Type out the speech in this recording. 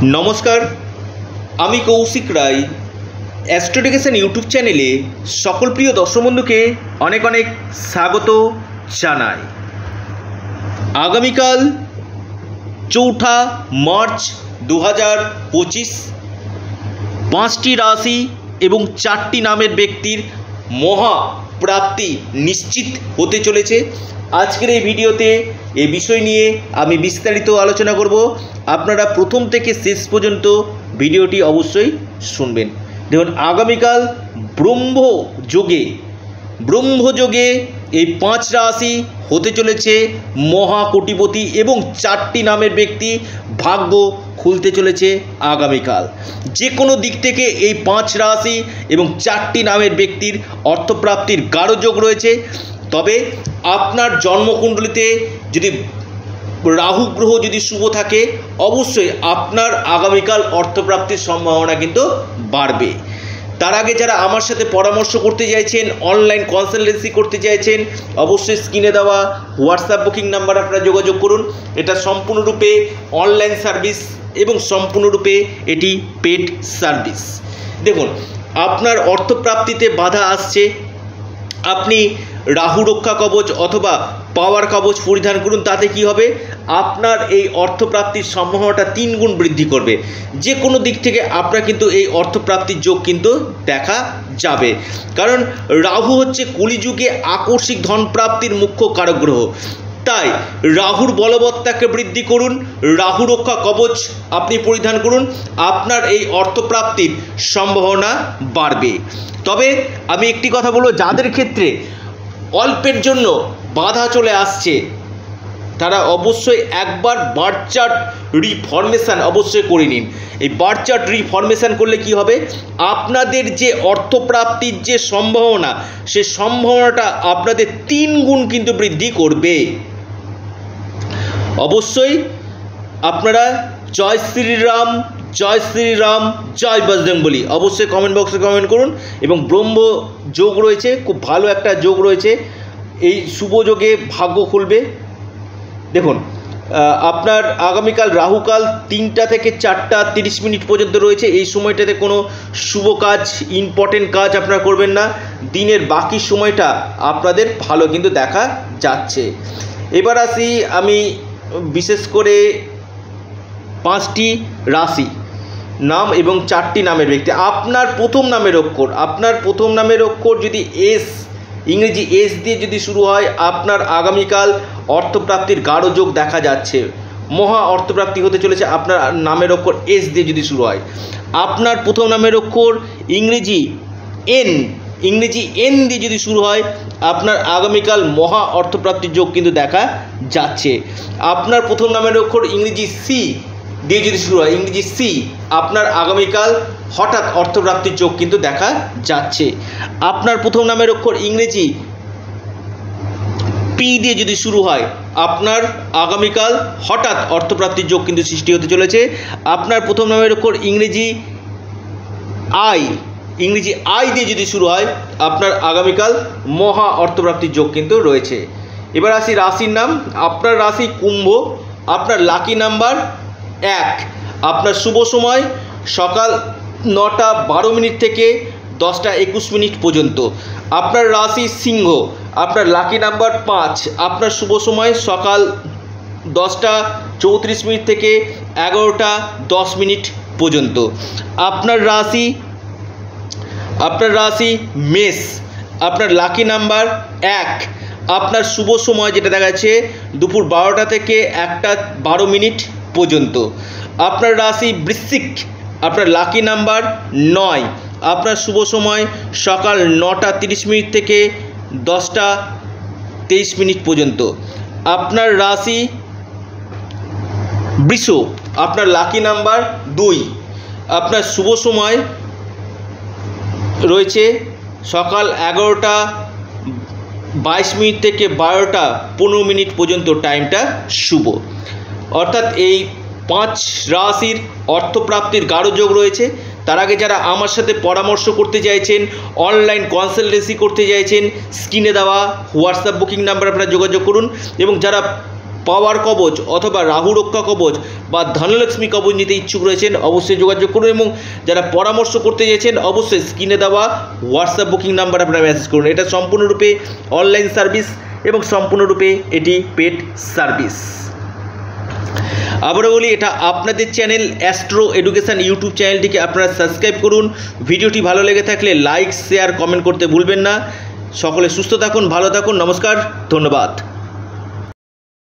নমস্কার, আমি কৌশিক রায়। অ্যাস্ট্রোডিকেশন ইউটিউব চ্যানেলে সকল প্রিয় দর্শক বন্ধুকে অনেক অনেক স্বাগত জানাই। আগামীকাল 4 মার্চ 2025 5টি রাশি এবং 4টি নামের ব্যক্তির মহা প্রাপ্তি নিশ্চিত হতে চলেছে। আজকের এই ভিডিওতে এই বিষয় নিয়ে আমি বিস্তারিত আলোচনা করব। আপনারা প্রথম থেকে শেষ পর্যন্ত ভিডিওটি অবশ্যই শুনবেন। দেখুন, আগামীকাল ব্রহ্মযোগে এই 5 রাশি হতে চলেছে মহাকোটিপতি এবং 4টি নামের ব্যক্তি ভাগ্য খুলতে চলেছে আগামীকাল। যে কোনো দিক থেকে এই 5 রাশি এবং 4টি নামের ব্যক্তির অর্থপ্রাপ্তির গাঢ় যোগ রয়েছে। তবে আপনার জন্মকুণ্ডলিতে যদি রাহু গ্রহ যদি শুভ থাকে, অবশ্যই আপনার আগামীকাল অর্থপ্রাপ্তির সম্ভাবনা কিন্তু বাড়বে। তার আগে যারা আমার সাথে পরামর্শ করতে চাইছেন, অনলাইন কনসালটেন্সি করতে চাইছেন, অবশ্যই স্ক্রিনে দেওয়া হোয়াটসঅ্যাপ বুকিং নাম্বার আপনারা যোগাযোগ করুন। এটা সম্পূর্ণরূপে অনলাইন সার্ভিস এবং সম্পূর্ণরূপে এটি পেড সার্ভিস। দেখুন, আপনার অর্থপ্রাপ্তিতে বাধা আসছে, আপনি রাহু রক্ষা কবচ অথবা পাওয়ার কবচ পরিধান করুন। তাতে কি হবে, আপনার এই অর্থপ্রাপ্তির সম্ভাবনাটা 3 গুণ বৃদ্ধি করবে। যে কোনো দিক থেকে আপনার কিন্তু এই অর্থপ্রাপ্তির যোগ কিন্তু দেখা যাবে। কারণ রাহু হচ্ছে কলিযুগে আকস্মিক ধনপ্রাপ্তির মুখ্য কারক গ্রহ। তাই রাহুর বলবত্তাকে বৃদ্ধি করুন, রাহু রক্ষা কবচ আপনি পরিধান করুন, আপনার এই অর্থপ্রাপ্তির সম্ভাবনা বাড়বে। তবে আমি একটি কথা বলবো, যাদের ক্ষেত্রে অল্পের জন্য বাধা চলে আসছে তারা অবশ্যই একবার বার্থ চার্ট রিফরমেশান অবশ্যই করে নিন। এই বার্থ চার্ট রিফরমেশান করলে কি হবে, আপনাদের যে অর্থপ্রাপ্তির যে সম্ভাবনা, সে সম্ভাবনাটা আপনাদের 3 গুণ কিন্তু বৃদ্ধি করবে। অবশ্যই আপনারা জয় শ্রীরাম, জয় শ্রীরাম, জয় বজরংবলী অবশ্যই কমেন্ট বক্সে কমেন্ট করুন। এবং ব্রহ্ম যোগ রয়েছে, খুব ভালো একটা যোগ রয়েছে, এই শুভ যোগে ভাগ্য খুলবে। দেখুন, আপনার আগামীকাল রাহুকাল 3টা থেকে 4টা 30 মিনিট পর্যন্ত রয়েছে। এই সময়টাতে কোনো শুভ কাজ, ইম্পর্টেন্ট কাজ আপনারা করবেন না। দিনের বাকি সময়টা আপনাদের ভালো কিন্তু দেখা যাচ্ছে। এবার আসি আমি বিশেষ করে 5টি রাশি নাম এবং 4টি নামের ব্যক্তি। আপনার প্রথম নামের অক্ষর যদি এস, ইংরেজি এস দিয়ে যদি শুরু হয়, আপনার আগামীকাল অর্থপ্রাপ্তির গাঢ় যোগ দেখা যাচ্ছে। মহা অর্থপ্রাপ্তি হতে চলেছে আপনার নামের অক্ষর এস দিয়ে যদি শুরু হয়। আপনার প্রথম নামের অক্ষর ইংরেজি এন দিয়ে যদি শুরু হয়, আপনার আগামীকাল মহা অর্থপ্রাপ্তির যোগ কিন্তু দেখা যাচ্ছে। আপনার প্রথম নামের অক্ষর ইংরেজি সি দিয়ে যদি শুরু হয়, ইংরেজি সি, আপনার আগামীকাল হঠাৎ অর্থপ্রাপ্তির যোগ কিন্তু দেখা যাচ্ছে। আপনার প্রথম নামের অক্ষর ইংরেজি পি দিয়ে যদি শুরু হয়, আপনার আগামীকাল হঠাৎ অর্থপ্রাপ্তির যোগ কিন্তু সৃষ্টি হতে চলেছে। আপনার প্রথম নামের অক্ষর ইংরেজি আই দিয়ে যদি শুরু হয়, আপনার আগামীকাল মহা অর্থপ্রাপ্তির যোগ কিন্তু রয়েছে। এবার আসি রাশির নাম। আপনার রাশি কুম্ভ, আপনার লাকি নাম্বার 1, আপনার শুভ সময় সকাল 9টা 12 মিনিট থেকে 10টা 21 মিনিট পর্যন্ত। আপনার রাশি সিংহ, আপনার লাকি নাম্বার 5, আপনার শুভ সময় সকাল 10টা 34 মিনিট থেকে 11টা 10 মিনিট পর্যন্ত। আপনার রাশি মেষ, আপনার লাকি নাম্বার 1, আপনার শুভ সময় যেটা দেখা যাচ্ছে দুপুর 12টা থেকে 1টা 12 মিনিট পর্যন্ত। আপনার রাশি বৃশ্চিক, আপনার লাকি নাম্বার 9, আপনার শুভ সময় সকাল 9টা 30 মিনিট থেকে 10টা 23 মিনিট পর্যন্ত। আপনার রাশি বৃষ, আপনার লাকি নাম্বার 2, আপনার শুভ সময় রয়েছে সকাল 11টা 22 মিনিট থেকে 12টা 15 মিনিট পর্যন্ত, টাইমটা শুভ। অর্থাৎ এই 5 রাশির অর্থপ্রাপ্তির গাঢ় যোগ রয়েছে। তার আগে যারা আমার সাথে পরামর্শ করতে চাইছেন, অনলাইন কনসালটেন্সি করতে চাইছেন, স্ক্রিনে দেওয়া হোয়াটসঅ্যাপ বুকিং নাম্বার আপনারা যোগাযোগ করুন। এবং যারা পাওয়ার কবচ অথবা রাহু রক্ষা কবচ বা ধনলক্ষ্মী কবচ নিতে ইচ্ছুক রয়েছেন অবশ্যই যোগাযোগ করুন, এবং যারা পরামর্শ করতে চাইছেন অবশ্যই স্ক্রিনে দেওয়া হোয়াটসঅ্যাপ বুকিং নাম্বার আপনারা মেসেজ করুন। এটা সম্পূর্ণরূপে অনলাইন সার্ভিস এবং সম্পূর্ণরূপে এটি পেড সার্ভিস। আবারও বলি, এটা আপনাদের চ্যানেল অ্যাস্ট্রো এডুকেশন ইউটিউব চ্যানেলটিকে আপনারা সাবস্ক্রাইব করুন। ভিডিওটি ভালো লেগে থাকলে লাইক, শেয়ার, কমেন্ট করতে ভুলবেন না। সকলে সুস্থ থাকুন, ভালো থাকুন, নমস্কার, ধন্যবাদ।